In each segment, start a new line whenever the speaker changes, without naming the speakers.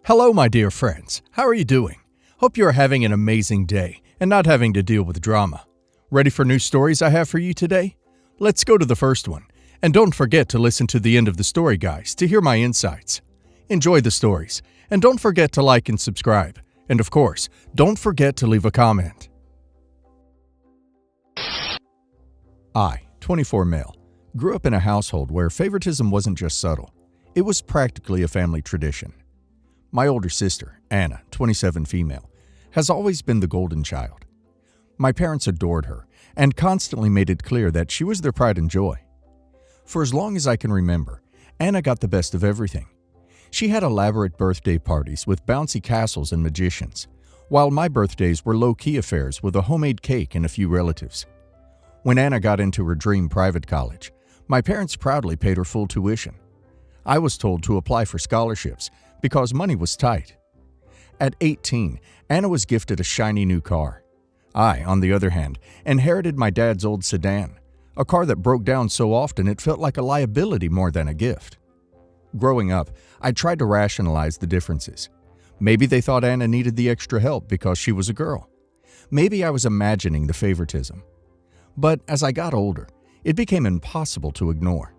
Hello, my dear friends. How are you doing? Hope you are having an amazing day and not having to deal with drama. Ready for new stories I have for you today? Let's go to the first one. And don't forget to listen to the end of the story, guys, to hear my insights. Enjoy the stories, and don't forget to like and subscribe. And of course, don't forget to leave a comment. I, 24 male, grew up in a household where favoritism wasn't just subtle. It was practically a family tradition. My older sister, Anna, 27 female, has always been the golden child. My parents adored her and constantly made it clear that she was their pride and joy. For as long as I can remember, Anna got the best of everything. She had elaborate birthday parties with bouncy castles and magicians, while my birthdays were low-key affairs with a homemade cake and a few relatives. When Anna got into her dream private college, my parents proudly paid her full tuition. I was told to apply for scholarships because money was tight. At 18, Anna was gifted a shiny new car. I, on the other hand, inherited my dad's old sedan, a car that broke down so often it felt like a liability more than a gift. Growing up, I tried to rationalize the differences. Maybe they thought Anna needed the extra help because she was a girl. Maybe I was imagining the favoritism. But as I got older, it became impossible to ignore.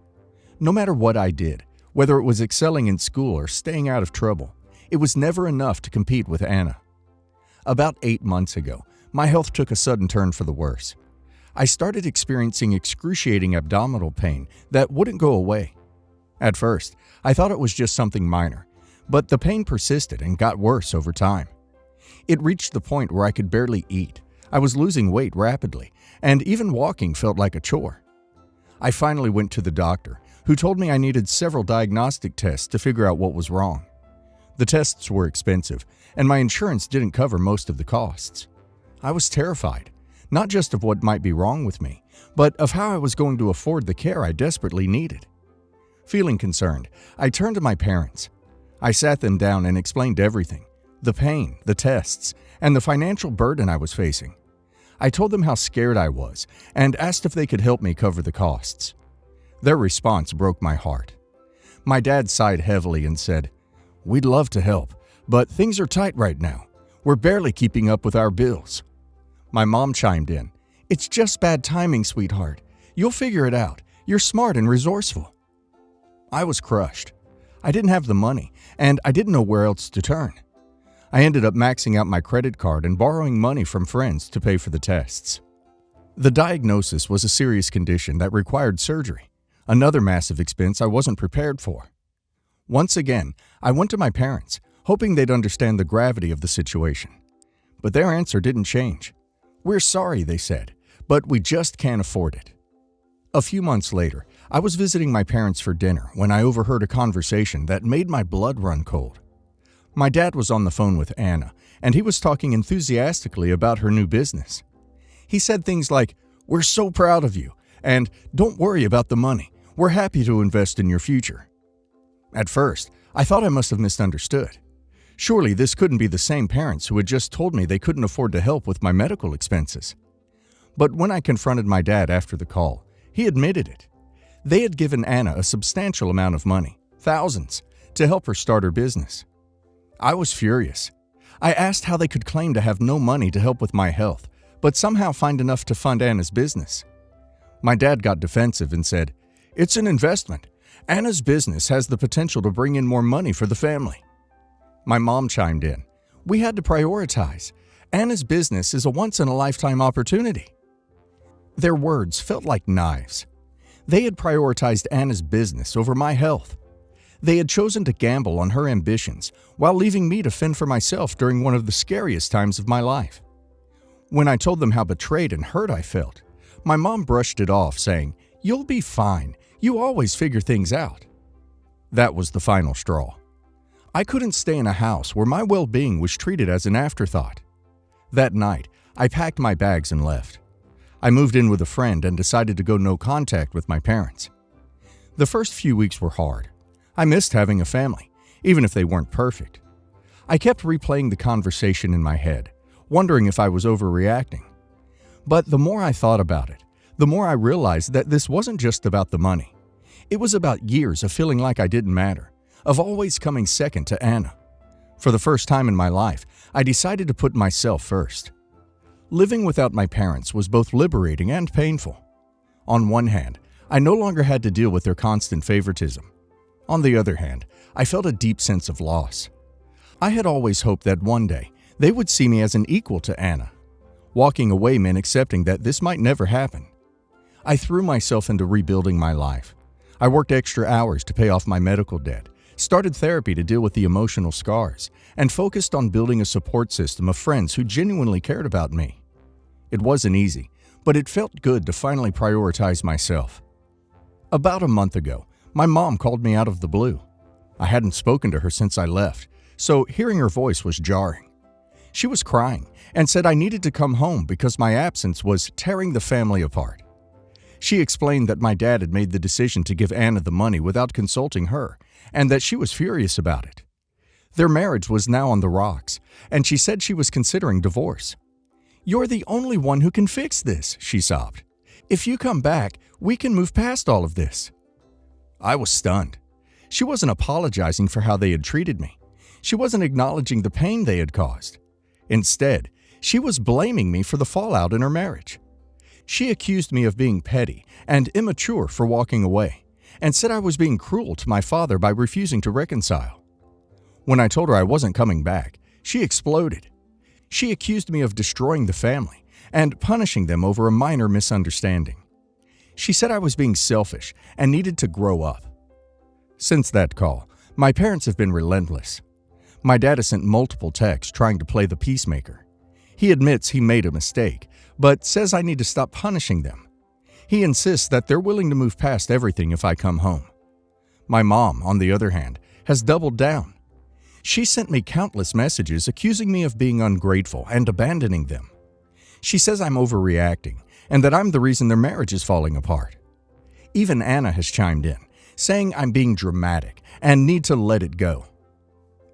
No matter what I did, whether it was excelling in school or staying out of trouble, it was never enough to compete with Anna. About 8 months ago, my health took a sudden turn for the worse. I started experiencing excruciating abdominal pain that wouldn't go away. At first, I thought it was just something minor, but the pain persisted and got worse over time. It reached the point where I could barely eat. I was losing weight rapidly, and even walking felt like a chore. I finally went to the doctor, who told me I needed several diagnostic tests to figure out what was wrong. The tests were expensive, and my insurance didn't cover most of the costs. I was terrified, not just of what might be wrong with me, but of how I was going to afford the care I desperately needed. Feeling concerned, I turned to my parents. I sat them down and explained everything: the pain, the tests, and the financial burden I was facing. I told them how scared I was and asked if they could help me cover the costs. Their response broke my heart. My dad sighed heavily and said, "We'd love to help, but things are tight right now. We're barely keeping up with our bills." My mom chimed in, "It's just bad timing, sweetheart. You'll figure it out. You're smart and resourceful." I was crushed. I didn't have the money, and I didn't know where else to turn. I ended up maxing out my credit card and borrowing money from friends to pay for the tests. The diagnosis was a serious condition that required surgery, another massive expense I wasn't prepared for. Once again, I went to my parents, hoping they'd understand the gravity of the situation. But their answer didn't change. "We're sorry," they said, "but we just can't afford it." A few months later, I was visiting my parents for dinner when I overheard a conversation that made my blood run cold. My dad was on the phone with Anna, and he was talking enthusiastically about her new business. He said things like, "We're so proud of you," and "Don't worry about the money. We're happy to invest in your future." At first, I thought I must have misunderstood. Surely this couldn't be the same parents who had just told me they couldn't afford to help with my medical expenses. But when I confronted my dad after the call, he admitted it. They had given Anna a substantial amount of money, thousands, to help her start her business. I was furious. I asked how they could claim to have no money to help with my health, but somehow find enough to fund Anna's business. My dad got defensive and said, "It's an investment. Anna's business has the potential to bring in more money for the family." My mom chimed in. "We had to prioritize. Anna's business is a once-in-a-lifetime opportunity." Their words felt like knives. They had prioritized Anna's business over my health. They had chosen to gamble on her ambitions while leaving me to fend for myself during one of the scariest times of my life. When I told them how betrayed and hurt I felt, my mom brushed it off, saying, "You'll be fine. You always figure things out." That was the final straw. I couldn't stay in a house where my well-being was treated as an afterthought. That night, I packed my bags and left. I moved in with a friend and decided to go no contact with my parents. The first few weeks were hard. I missed having a family, even if they weren't perfect. I kept replaying the conversation in my head, wondering if I was overreacting. But the more I thought about it, the more I realized that this wasn't just about the money. It was about years of feeling like I didn't matter, of always coming second to Anna. For the first time in my life, I decided to put myself first. Living without my parents was both liberating and painful. On one hand, I no longer had to deal with their constant favoritism. On the other hand, I felt a deep sense of loss. I had always hoped that one day they would see me as an equal to Anna. Walking away meant accepting that this might never happen. I threw myself into rebuilding my life. I worked extra hours to pay off my medical debt, started therapy to deal with the emotional scars, and focused on building a support system of friends who genuinely cared about me. It wasn't easy, but it felt good to finally prioritize myself. About a month ago, my mom called me out of the blue. I hadn't spoken to her since I left, so hearing her voice was jarring. She was crying and said I needed to come home because my absence was tearing the family apart. She explained that my dad had made the decision to give Anna the money without consulting her, and that she was furious about it. Their marriage was now on the rocks, and she said she was considering divorce. "You're the only one who can fix this," she sobbed. "If you come back, we can move past all of this." I was stunned. She wasn't apologizing for how they had treated me. She wasn't acknowledging the pain they had caused. Instead, she was blaming me for the fallout in her marriage. She accused me of being petty and immature for walking away, and said I was being cruel to my father by refusing to reconcile. When I told her I wasn't coming back, she exploded. She accused me of destroying the family and punishing them over a minor misunderstanding. She said I was being selfish and needed to grow up. Since that call, my parents have been relentless. My dad has sent multiple texts trying to play the peacemaker. He admits he made a mistake, but says I need to stop punishing them. He insists that they're willing to move past everything if I come home. My mom, on the other hand, has doubled down. She sent me countless messages accusing me of being ungrateful and abandoning them. She says I'm overreacting and that I'm the reason their marriage is falling apart. Even Anna has chimed in, saying I'm being dramatic and need to let it go.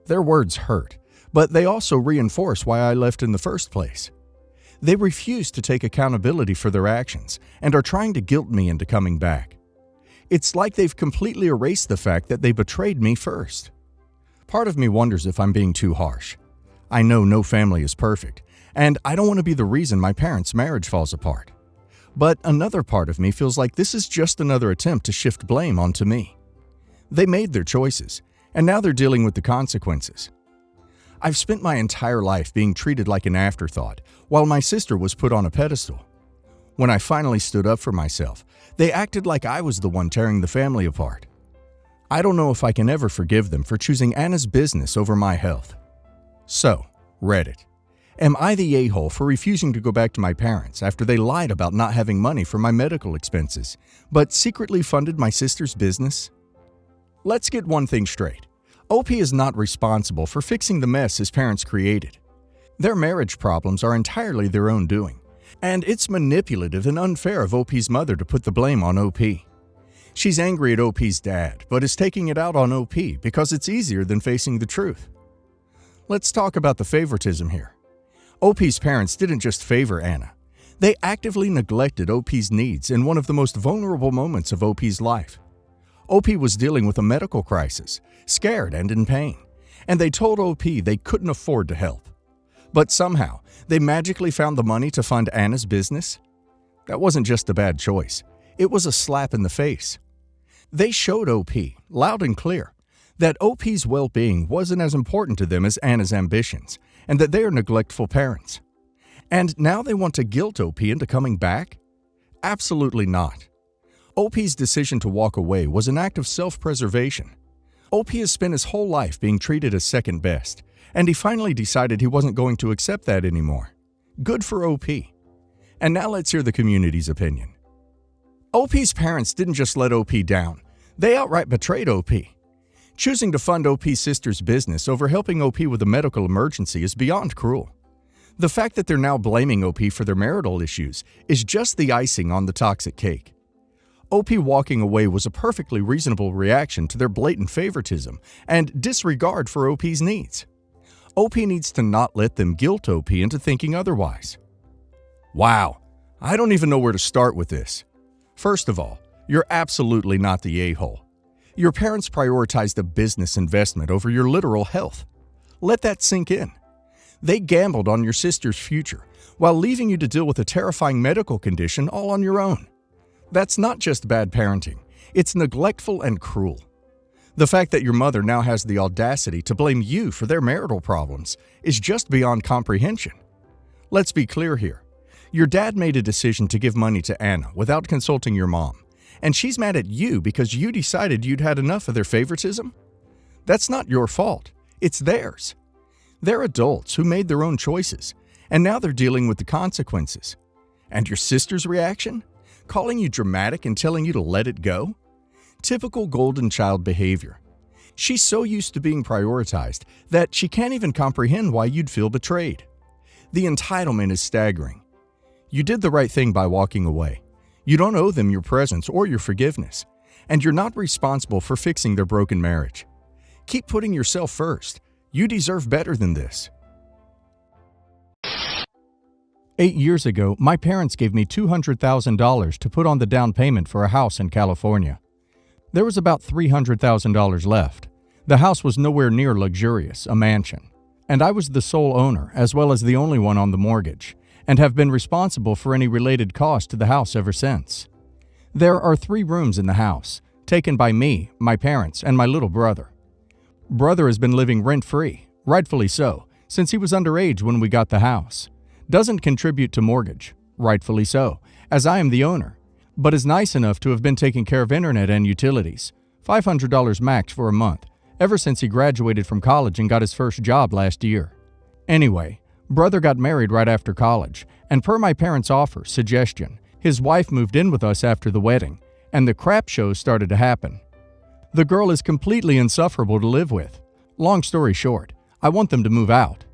Their words hurt, but they also reinforce why I left in the first place. They refuse to take accountability for their actions and are trying to guilt me into coming back. It's like they've completely erased the fact that they betrayed me first. Part of me wonders if I'm being too harsh. I know no family is perfect, and I don't want to be the reason my parents' marriage falls apart. But another part of me feels like this is just another attempt to shift blame onto me. They made their choices, and now they're dealing with the consequences. I've spent my entire life being treated like an afterthought, while my sister was put on a pedestal. When I finally stood up for myself, they acted like I was the one tearing the family apart. I don't know if I can ever forgive them for choosing Anna's business over my health. So, Reddit. Am I the a-hole for refusing to go back to my parents after they lied about not having money for my medical expenses, but secretly funded my sister's business? Let's get one thing straight. OP is not responsible for fixing the mess his parents created. Their marriage problems are entirely their own doing, and it's manipulative and unfair of OP's mother to put the blame on OP. She's angry at OP's dad, but is taking it out on OP because it's easier than facing the truth. Let's talk about the favoritism here. OP's parents didn't just favor Anna. They actively neglected OP's needs in one of the most vulnerable moments of OP's life. OP was dealing with a medical crisis, scared and in pain, and they told OP they couldn't afford to help. But somehow, they magically found the money to fund Anna's business? That wasn't just a bad choice. It was a slap in the face. They showed OP, loud and clear, that OP's well-being wasn't as important to them as Anna's ambitions, and that they are neglectful parents. And now they want to guilt OP into coming back? Absolutely not. OP's decision to walk away was an act of self-preservation. OP has spent his whole life being treated as second best, and he finally decided he wasn't going to accept that anymore. Good for OP. And now let's hear the community's opinion. OP's parents didn't just let OP down, they outright betrayed OP. Choosing to fund OP's sister's business over helping OP with a medical emergency is beyond cruel. The fact that they're now blaming OP for their marital issues is just the icing on the toxic cake. OP walking away was a perfectly reasonable reaction to their blatant favoritism and disregard for OP's needs. OP needs to not let them guilt OP into thinking otherwise. Wow, I don't even know where to start with this. First of all, you're absolutely not the a-hole. Your parents prioritized a business investment over your literal health. Let that sink in. They gambled on your sister's future while leaving you to deal with a terrifying medical condition all on your own. That's not just bad parenting. It's neglectful and cruel. The fact that your mother now has the audacity to blame you for their marital problems is just beyond comprehension. Let's be clear here. Your dad made a decision to give money to Anna without consulting your mom, and she's mad at you because you decided you'd had enough of their favoritism? That's not your fault. It's theirs. They're adults who made their own choices, and now they're dealing with the consequences. And your sister's reaction? Calling you dramatic and telling you to let it go? Typical golden child behavior. She's so used to being prioritized that she can't even comprehend why you'd feel betrayed. The entitlement is staggering. You did the right thing by walking away. You don't owe them your presence or your forgiveness, and you're not responsible for fixing their broken marriage. Keep putting yourself first. You deserve better than this. 8 years ago, my parents gave me $200,000 to put on the down payment for a house in California. There was about $300,000 left. The house was nowhere near luxurious, a mansion, and I was the sole owner as well as the only one on the mortgage, and have been responsible for any related cost to the house ever since. There are 3 rooms in the house, taken by me, my parents, and my little brother. Brother has been living rent-free, rightfully so, since he was underage when we got the house. Doesn't contribute to mortgage, rightfully so, as I am the owner, but is nice enough to have been taking care of internet and utilities, $500 max for a month, ever since he graduated from college and got his first job last year. Anyway, brother got married right after college, and per my parents' offer, suggestion, his wife moved in with us after the wedding, and the crap shows started to happen. The girl is completely insufferable to live with. Long story short, I want them to move out.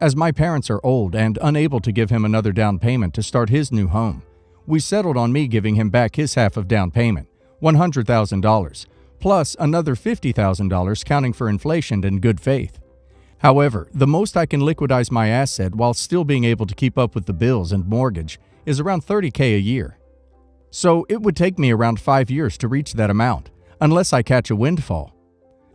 As my parents are old and unable to give him another down payment to start his new home, we settled on me giving him back his half of down payment, $100,000, plus another $50,000 counting for inflation and good faith. However, the most I can liquidize my asset while still being able to keep up with the bills and mortgage is around $30,000 a year. So it would take me around 5 years to reach that amount, unless I catch a windfall.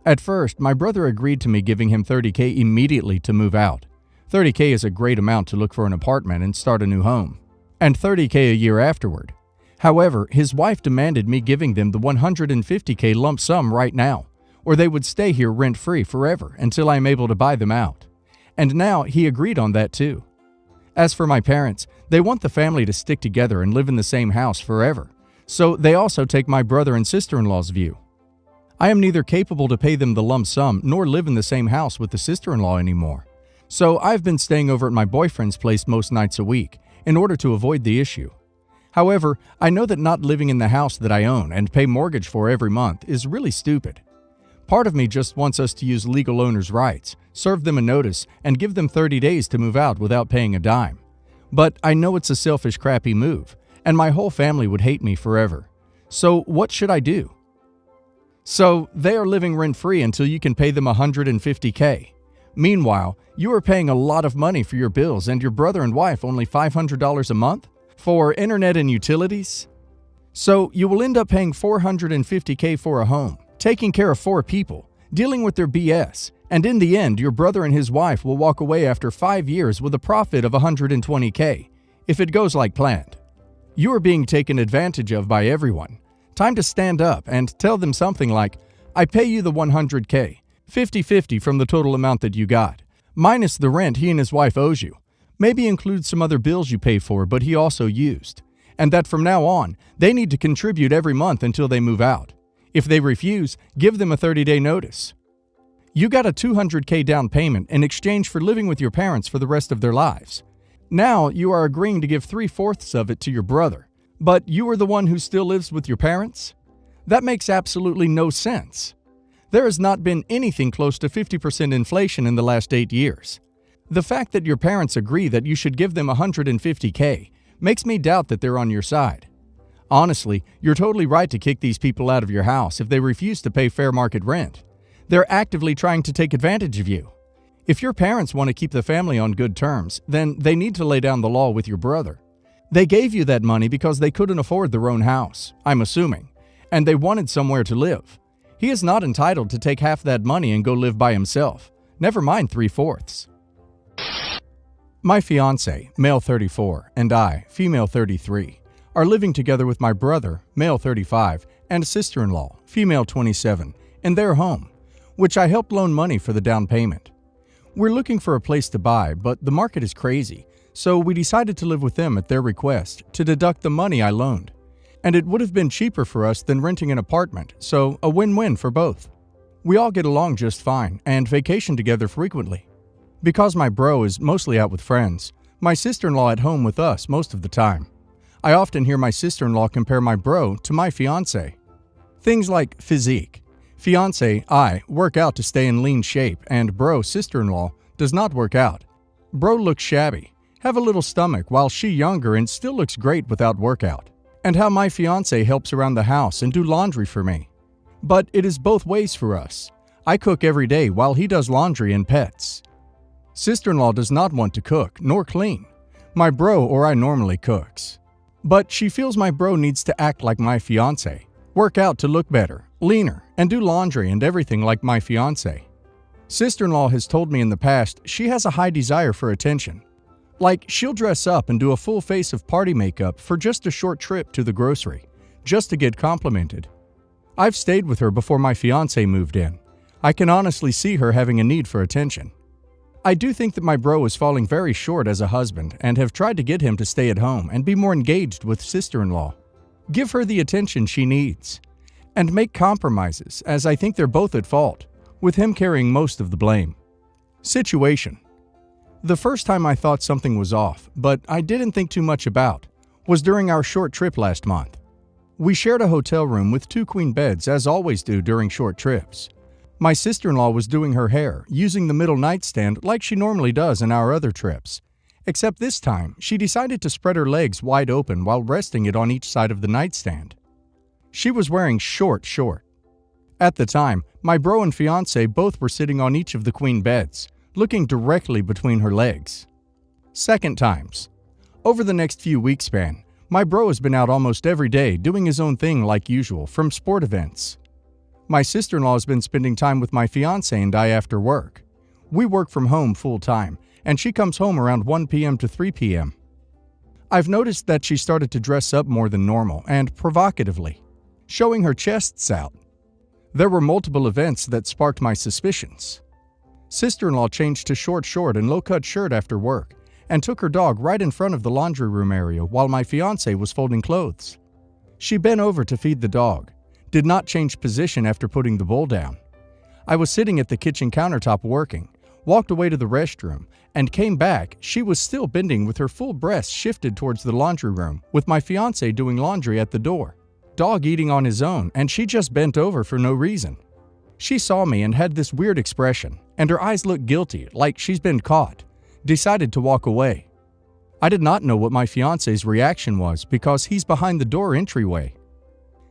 At first, my brother agreed to me giving him $30,000 immediately to move out. $30,000 is a great amount to look for an apartment and start a new home, and $30,000 a year afterward. However, his wife demanded me giving them the $150,000 lump sum right now, or they would stay here rent-free forever until I am able to buy them out. And now he agreed on that too. As for my parents, they want the family to stick together and live in the same house forever, so they also take my brother and sister-in-law's view. I am neither capable to pay them the lump sum nor live in the same house with the sister-in-law anymore. So I've been staying over at my boyfriend's place most nights a week in order to avoid the issue. However, I know that not living in the house that I own and pay mortgage for every month is really stupid. Part of me just wants us to use legal owners' rights, serve them a notice, and give them 30 days to move out without paying a dime. But I know it's a selfish, crappy move, and my whole family would hate me forever. So what should I do? So they are living rent-free until you can pay them $150,000. Meanwhile, you are paying a lot of money for your bills and your brother and wife only $500 a month for internet and utilities. So you will end up paying $450,000 for a home, taking care of 4 people, dealing with their BS, and in the end, your brother and his wife will walk away after 5 years with a profit of $120,000, if it goes like planned. You are being taken advantage of by everyone. Time to stand up and tell them something like, I pay you the $100,000, 50-50 from the total amount that you got, minus the rent he and his wife owes you. Maybe include some other bills you pay for but he also used. And that from now on, they need to contribute every month until they move out. If they refuse, give them a 30-day notice. You got a $200,000 down payment in exchange for living with your parents for the rest of their lives. Now you are agreeing to give 3/4 of it to your brother, but you are the one who still lives with your parents? That makes absolutely no sense. There has not been anything close to 50% inflation in the last 8 years. The fact that your parents agree that you should give them $150,000 makes me doubt that they're on your side. Honestly, you're totally right to kick these people out of your house if they refuse to pay fair market rent. They're actively trying to take advantage of you. If your parents want to keep the family on good terms, then they need to lay down the law with your brother. They gave you that money because they couldn't afford their own house, I'm assuming, and they wanted somewhere to live. He is not entitled to take half that money and go live by himself. Never mind 3/4. My fiancé, male 34, and I, female 33, are living together with my brother, male 35, and sister-in-law, female 27, in their home, which I helped loan money for the down payment. We're looking for a place to buy, but the market is crazy, so we decided to live with them at their request to deduct the money I loaned. And it would have been cheaper for us than renting an apartment, so a win-win for both. We all get along just fine and vacation together frequently. Because my bro is mostly out with friends, my sister-in-law at home with us most of the time. I often hear my sister-in-law compare my bro to my fiancé. Things like physique. Fiancé, I, work out to stay in lean shape, and bro, sister-in-law, does not work out. Bro looks shabby, have a little stomach while she younger and still looks great without workout. And how my fiancé helps around the house and do laundry for me. But it is both ways for us. I cook every day while he does laundry and pets. Sister-in-law does not want to cook nor clean. My bro or I normally cooks. But she feels my bro needs to act like my fiancé, work out to look better, leaner, and do laundry and everything like my fiancé. Sister-in-law has told me in the past she has a high desire for attention. Like she'll dress up and do a full face of party makeup for just a short trip to the grocery, just to get complimented. I've stayed with her before my fiancé moved in. I can honestly see her having a need for attention. I do think that my bro is falling very short as a husband and have tried to get him to stay at home and be more engaged with sister-in-law. Give her the attention she needs. And make compromises, as I think they're both at fault, with him carrying most of the blame. Situation. The first time I thought something was off, but I didn't think too much about, was during our short trip last month. We shared a hotel room with 2 queen beds, as always do during short trips. My sister-in-law was doing her hair, using the middle nightstand like she normally does in our other trips. Except this time, she decided to spread her legs wide open while resting it on each side of the nightstand. She was wearing short. At the time, my bro and fiancé both were sitting on each of the queen beds, looking directly between her legs. Second times. Over the next few weeks span, my bro has been out almost every day doing his own thing like usual from sport events. My sister-in-law has been spending time with my fiancé and I after work. We work from home full-time, and she comes home around 1 p.m. to 3 p.m. I've noticed that she started to dress up more than normal and provocatively, showing her chests out. There were multiple events that sparked my suspicions. Sister-in-law changed to short and low-cut shirt after work and took her dog right in front of the laundry room area while my fiancé was folding clothes. She bent over to feed the dog, did not change position after putting the bowl down. I was sitting at the kitchen countertop working, walked away to the restroom, and came back. She was still bending with her full breast shifted towards the laundry room, with my fiancé doing laundry at the door. Dog eating on his own, and she just bent over for no reason. She saw me and had this weird expression, and her eyes looked guilty, like she's been caught. Decided to walk away. I did not know what my fiancé's reaction was because he's behind the door entryway.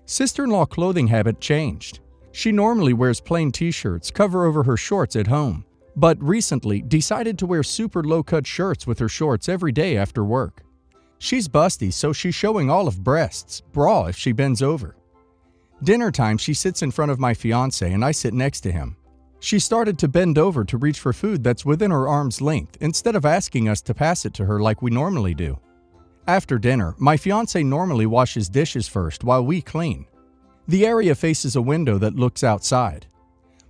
Sister-in-law clothing habit changed. She normally wears plain t-shirts, cover over her shorts at home, but recently decided to wear super low-cut shirts with her shorts every day after work. She's busty, so she's showing all of breasts, bra if she bends over. Dinner time, she sits in front of my fiancé and I sit next to him. She started to bend over to reach for food that's within her arm's length instead of asking us to pass it to her like we normally do. After dinner, my fiancé normally washes dishes first while we clean. The area faces a window that looks outside.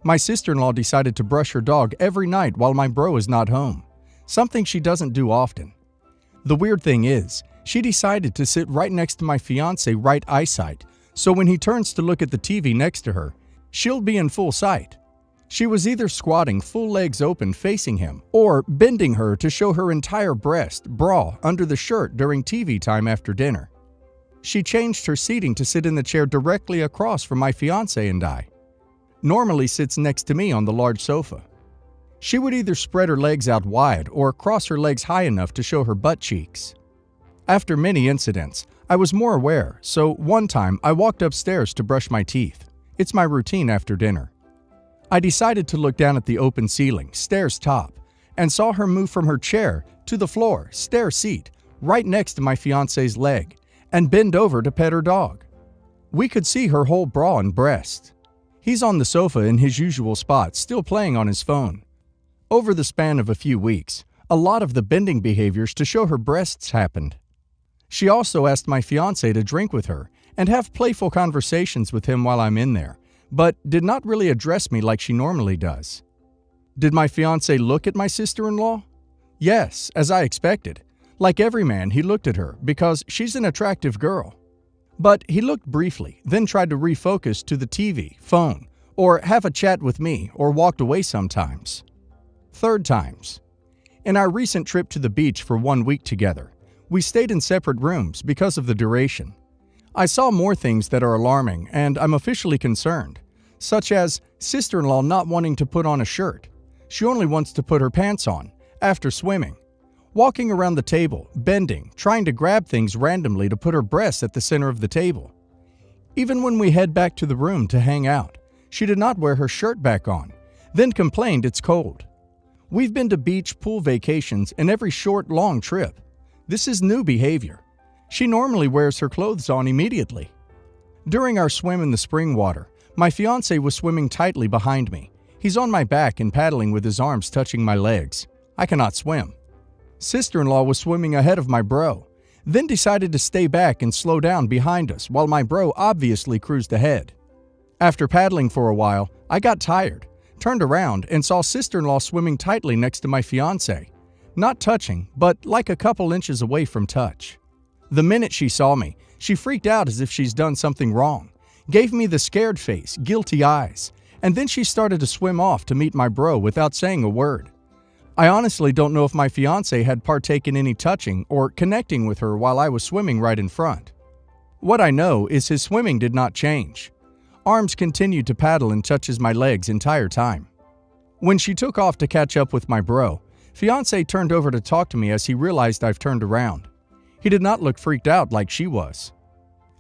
My sister-in-law decided to brush her dog every night while my bro is not home, something she doesn't do often. The weird thing is, she decided to sit right next to my fiancé right eyesight, so when he turns to look at the TV next to her, she'll be in full sight. She was either squatting full legs open facing him or bending her to show her entire breast, bra, under the shirt during TV time after dinner. She changed her seating to sit in the chair directly across from my fiancé and I. Normally sits next to me on the large sofa. She would either spread her legs out wide or cross her legs high enough to show her butt cheeks. After many incidents, I was more aware, so one time I walked upstairs to brush my teeth. It's my routine after dinner. I decided to look down at the open ceiling, stairs top, and saw her move from her chair to the floor, stair seat, right next to my fiancé's leg, and bend over to pet her dog. We could see her whole bra and breast. He's on the sofa in his usual spot, still playing on his phone. Over the span of a few weeks, a lot of the bending behaviors to show her breasts happened. She also asked my fiancé to drink with her and have playful conversations with him while I'm in there, but did not really address me like she normally does. Did my fiancé look at my sister-in-law? Yes, as I expected. Like every man, he looked at her because she's an attractive girl. But he looked briefly, then tried to refocus to the TV, phone, or have a chat with me, or walked away sometimes. Third times. In our recent trip to the beach for 1 week together, we stayed in separate rooms because of the duration. I saw more things that are alarming, and I'm officially concerned, such as sister-in-law not wanting to put on a shirt. She only wants to put her pants on, after swimming. Walking around the table, bending, trying to grab things randomly to put her breasts at the center of the table. Even when we head back to the room to hang out, she did not wear her shirt back on, then complained it's cold. We've been to beach pool vacations in every short, long trip. This is new behavior. She normally wears her clothes on immediately. During our swim in the spring water, my fiancé was swimming tightly behind me. He's on my back and paddling with his arms touching my legs. I cannot swim. Sister-in-law was swimming ahead of my bro, then decided to stay back and slow down behind us while my bro obviously cruised ahead. After paddling for a while, I got tired, turned around and saw sister-in-law swimming tightly next to my fiancé. Not touching, but like a couple inches away from touch. The minute she saw me, she freaked out as if she's done something wrong, gave me the scared face, guilty eyes, and then she started to swim off to meet my bro without saying a word. I honestly don't know if my fiancé had partaken any touching or connecting with her while I was swimming right in front. What I know is his swimming did not change. Arms continued to paddle and touches my legs entire time. When she took off to catch up with my bro, fiancé turned over to talk to me as he realized I've turned around. He did not look freaked out like she was.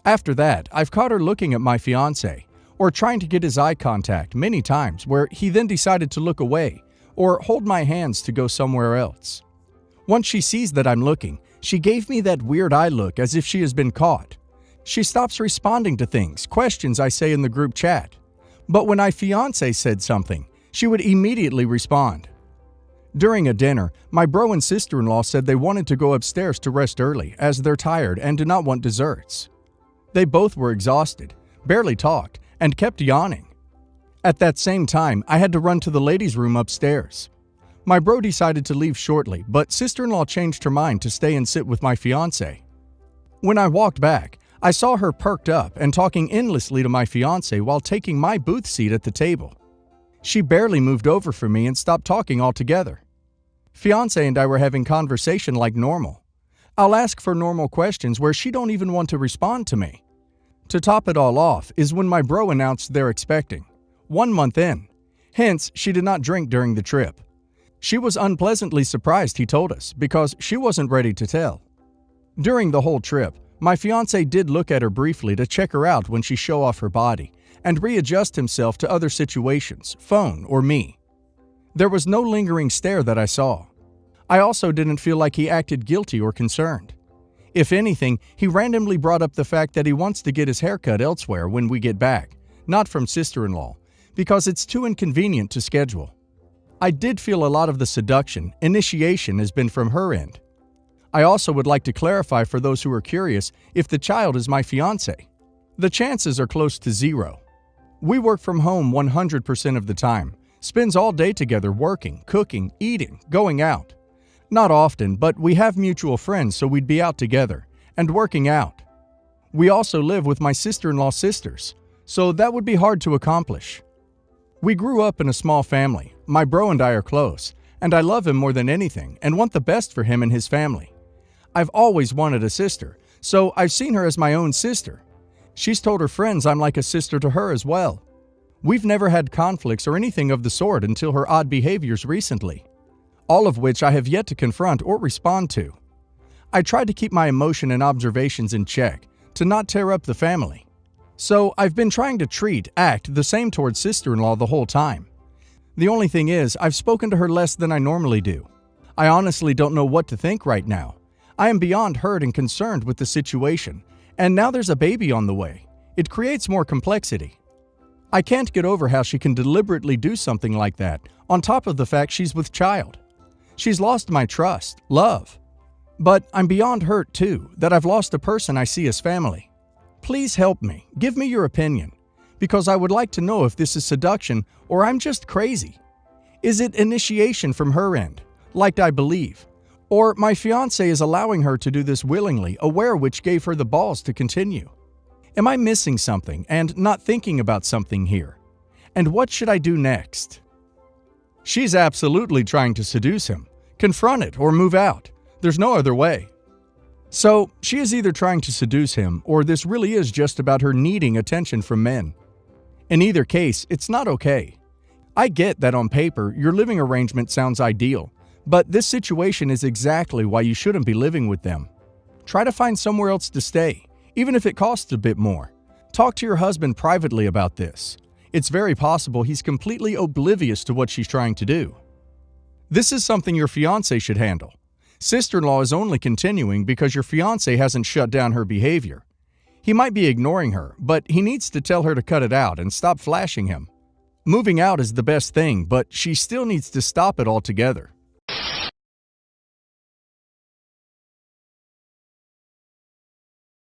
After that, I've caught her looking at my fiancé, or trying to get his eye contact many times where he then decided to look away, or hold my hands to go somewhere else. Once she sees that I'm looking, she gave me that weird eye look as if she has been caught. She stops responding to things, questions I say in the group chat. But when my fiancé said something, she would immediately respond. During a dinner, my bro and sister-in-law said they wanted to go upstairs to rest early as they're tired and do not want desserts. They both were exhausted, barely talked, and kept yawning. At that same time, I had to run to the ladies' room upstairs. My bro decided to leave shortly, but sister-in-law changed her mind to stay and sit with my fiancé. When I walked back, I saw her perked up and talking endlessly to my fiancé while taking my booth seat at the table. She barely moved over from me and stopped talking altogether. Fiancé and I were having conversation like normal. I'll ask for normal questions where she don't even want to respond to me. To top it all off is when my bro announced they're expecting. 1 month in. Hence, she did not drink during the trip. She was unpleasantly surprised, he told us, because she wasn't ready to tell. During the whole trip, my fiancé did look at her briefly to check her out when she show off her body and readjust himself to other situations, phone or me. There was no lingering stare that I saw. I also didn't feel like he acted guilty or concerned. If anything, he randomly brought up the fact that he wants to get his haircut elsewhere when we get back, not from sister-in-law, because it's too inconvenient to schedule. I did feel a lot of the seduction, initiation has been from her end. I also would like to clarify for those who are curious if the child is my fiancé. The chances are close to 0. We work from home 100% of the time, spends all day together working, cooking, eating, going out. Not often, but we have mutual friends so we'd be out together, and working out. We also live with my sister-in-law's sisters, so that would be hard to accomplish. We grew up in a small family. My bro and I are close, and I love him more than anything and want the best for him and his family. I've always wanted a sister, so I've seen her as my own sister. She's told her friends I'm like a sister to her as well. We've never had conflicts or anything of the sort until her odd behaviors recently, all of which I have yet to confront or respond to. I tried to keep my emotion and observations in check, to not tear up the family. So I've been trying to act the same towards sister-in-law the whole time. The only thing is, I've spoken to her less than I normally do. I honestly don't know what to think right now. I am beyond hurt and concerned with the situation, and now there's a baby on the way. It creates more complexity. I can't get over how she can deliberately do something like that, on top of the fact she's with child. She's lost my trust, love. But I'm beyond hurt, too, that I've lost a person I see as family. Please help me, give me your opinion, because I would like to know if this is seduction or I'm just crazy. Is it initiation from her end, like I believe? Or my fiancé is allowing her to do this willingly, aware which gave her the balls to continue? Am I missing something and not thinking about something here? And what should I do next? She's absolutely trying to seduce him. Confront it or move out. There's no other way. So, she is either trying to seduce him, or this really is just about her needing attention from men. In either case, it's not okay. I get that on paper, your living arrangement sounds ideal, but this situation is exactly why you shouldn't be living with them. Try to find somewhere else to stay, even if it costs a bit more. Talk to your husband privately about this. It's very possible he's completely oblivious to what she's trying to do. This is something your fiancé should handle. Sister-in-law is only continuing because your fiancé hasn't shut down her behavior. He might be ignoring her, but he needs to tell her to cut it out and stop flashing him. Moving out is the best thing, but she still needs to stop it altogether.